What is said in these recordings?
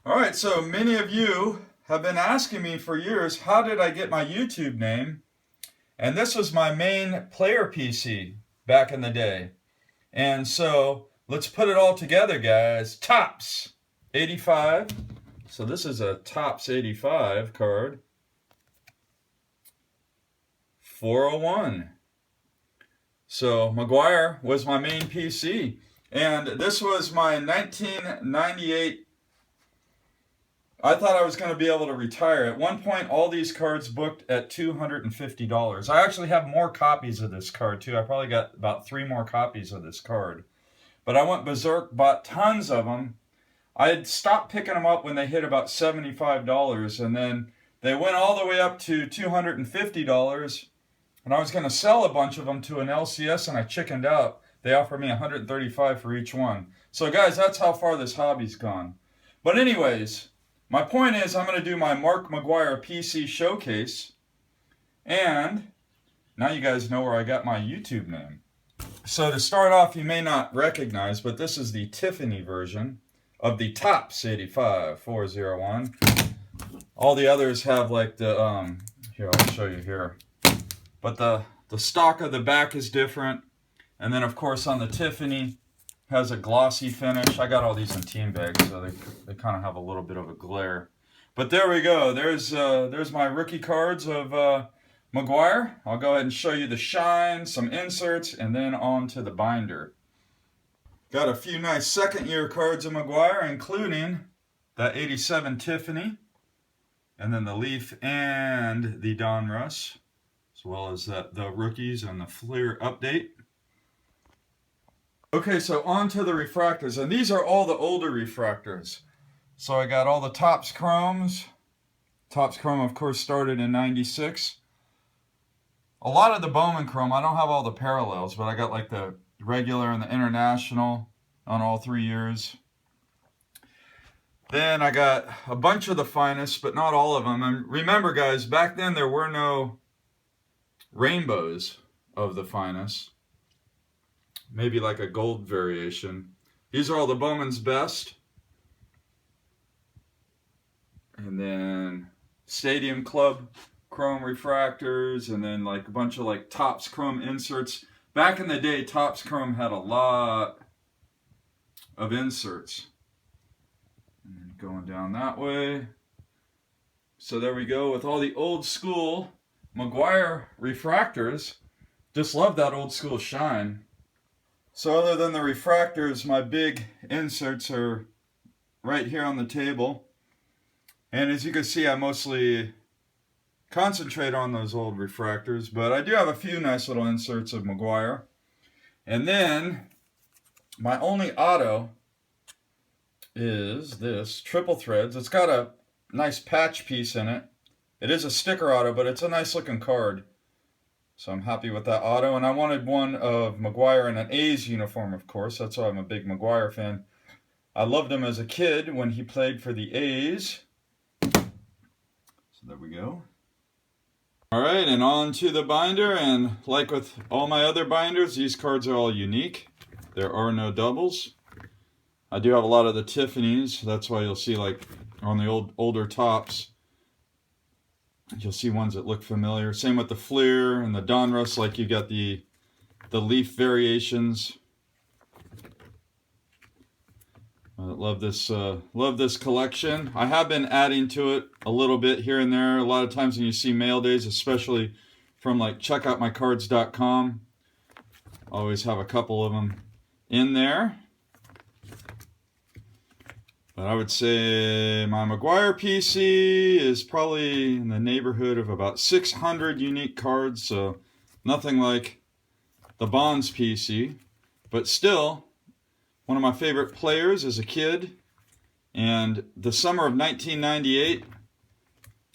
All right, so many of you have been asking me for years, how did I get my YouTube name? And this was my main player PC back in the day. And so let's put it all together, guys. Topps 85. So this is a Topps 85 card. 401. So McGwire was my main PC. And this was my 1998. I thought I was going to be able to retire. At one point, all these cards booked at $250. I actually have more copies of this card, too. I probably got about 3 more copies of this card. But I went berserk, bought tons of them. I had stopped picking them up when they hit about $75, and then they went all the way up to $250, and I was going to sell a bunch of them to an LCS, and I chickened out. They offered me $135 for each one. So, guys, that's how far this hobby's gone. But anyways, my point is I'm going to do my Mark McGwire PC showcase, and now you guys know where I got my YouTube name. So to start off, you may not recognize, but this is the Tiffany version of the Topps 85 401. All the others have like the, here, I'll show you here. But the stock of the back is different. And then, of course, on the Tiffany, has a glossy finish. I got all these in team bags, so they kind of have a little bit of a glare. But there we go. There's my rookie cards of McGwire. I'll go ahead and show you the shine, some inserts, and then on to the binder. Got a few nice second-year cards of McGwire, including that 87 Tiffany, and then the Leaf and the Donruss, as well as the rookies and the Fleer update. Okay, so on to the refractors, and these are all the older refractors. So I got all the Topps Chromes. Topps Chrome, of course, started in '96. A lot of the Bowman Chrome, I don't have all the parallels, but I got like the regular and the international on all 3 years. Then I got a bunch of the finest, but not all of them. And remember, guys, back then there were no rainbows of the finest. Maybe like a gold variation. These are all the Bowman's Best. And then Stadium Club Chrome refractors, and then like a bunch of like Topps Chrome inserts. Back in the day, Topps Chrome had a lot of inserts. And then going down that way. So there we go with all the old school McGwire refractors. Just love that old school shine. So other than the refractors, my big inserts are right here on the table. And as you can see, I mostly concentrate on those old refractors, but I do have a few nice little inserts of McGwire. And then my only auto is this triple threads. It's got a nice patch piece in it. It is a sticker auto, but it's a nice looking card. So I'm happy with that auto, and I wanted one of McGwire in an A's uniform, of course. That's why I'm a big McGwire fan. I loved him as a kid when he played for the A's. So there we go. All right, and on to the binder, and like with all my other binders, these cards are all unique. There are no doubles. I do have a lot of the Tiffany's. That's why you'll see like on the older Topps, you'll see ones that look familiar. Same with the Fleer and the Donruss, like you got the Leaf variations. Love this collection. I have been adding to it a little bit here and there. A lot of times when you see mail days, especially from like checkoutmycards.com, I always have a couple of them in there. But I would say my McGwire PC is probably in the neighborhood of about 600 unique cards, so nothing like the Bonds PC, but still one of my favorite players as a kid. And the summer of 1998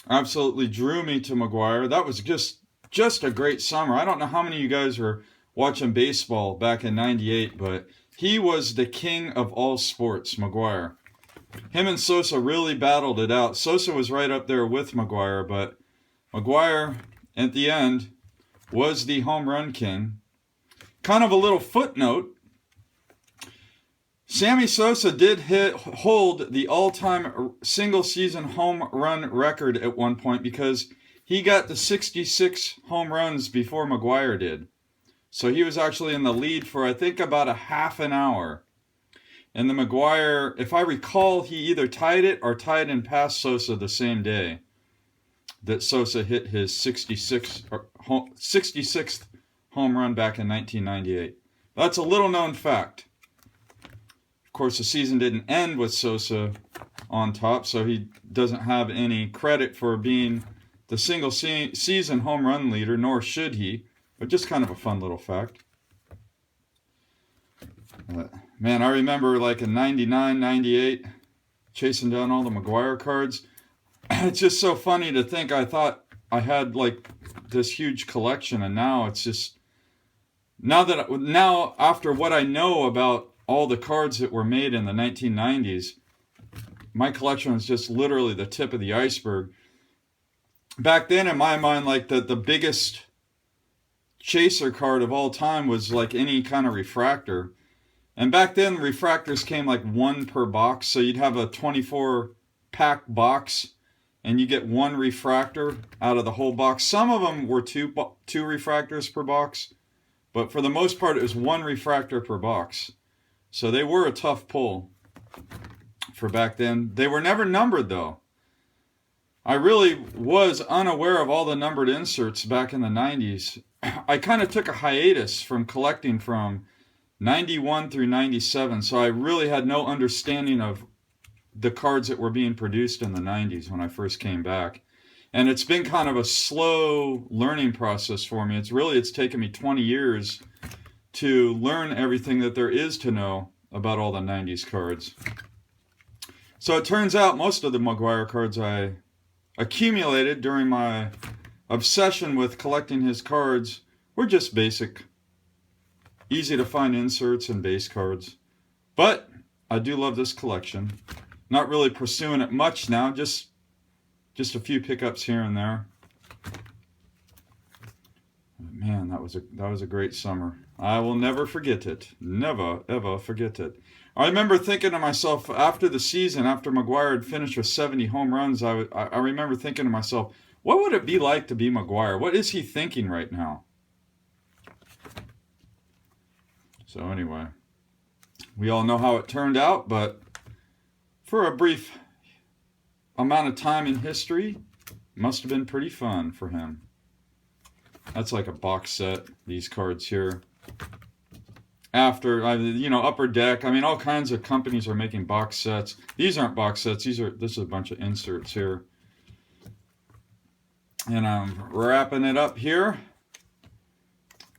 absolutely drew me to McGwire. That was just a great summer. I don't know how many of you guys were watching baseball back in '98, but he was the king of all sports, McGwire. Him and Sosa really battled it out. Sosa was right up there with McGwire, but McGwire, at the end, was the home run king. Kind of a little footnote. Sammy Sosa did hold the all-time single-season home run record at one point because he got the 66 home runs before McGwire did. So he was actually in the lead for, I think, about a half an hour. And the McGwire, if I recall, he either tied it or tied and passed Sosa the same day that Sosa hit his 66th home run back in 1998. That's a little-known fact. Of course, the season didn't end with Sosa on top, so he doesn't have any credit for being the single-season home run leader, nor should he. But just kind of a fun little fact. Man, I remember like in 99, 98, chasing down all the McGwire cards. It's just so funny to think I thought I had like this huge collection, and now it's just, now after what I know about all the cards that were made in the 1990s, my collection is just literally the tip of the iceberg. Back then, in my mind, like the biggest chaser card of all time was like any kind of refractor. And back then, refractors came like one per box. So you'd have a 24-pack box, and you get one refractor out of the whole box. Some of them were two refractors per box, but for the most part, it was one refractor per box. So they were a tough pull for back then. They were never numbered, though. I really was unaware of all the numbered inserts back in the 90s. I kind of took a hiatus from collecting from 91 through 97, so I really had no understanding of the cards that were being produced in the 90s when I first came back. And it's been kind of a slow learning process for me. It's taken me 20 years to learn everything that there is to know about all the 90s cards. So it turns out most of the McGwire cards I accumulated during my obsession with collecting his cards were just basic, easy to find inserts and base cards. But I do love this collection. Not really pursuing it much now, just a few pickups here and there. Man, that was a great summer. I will never forget it. Never, ever forget it. I remember thinking to myself after the season, after McGwire had finished with 70 home runs, I remember thinking to myself, what would it be like to be McGwire? What is he thinking right now? So anyway, we all know how it turned out, but for a brief amount of time in history, it must have been pretty fun for him. That's like a box set, these cards here. After, Upper Deck, all kinds of companies are making box sets. These aren't box sets, this is a bunch of inserts here. And I'm wrapping it up here.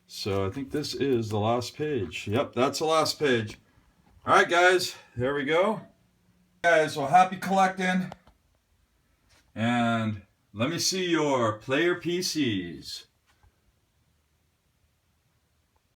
So I think this is the last page. Yep, that's the last page. All right, guys, there we go. Guys, well, happy collecting. And let me see your player PCs.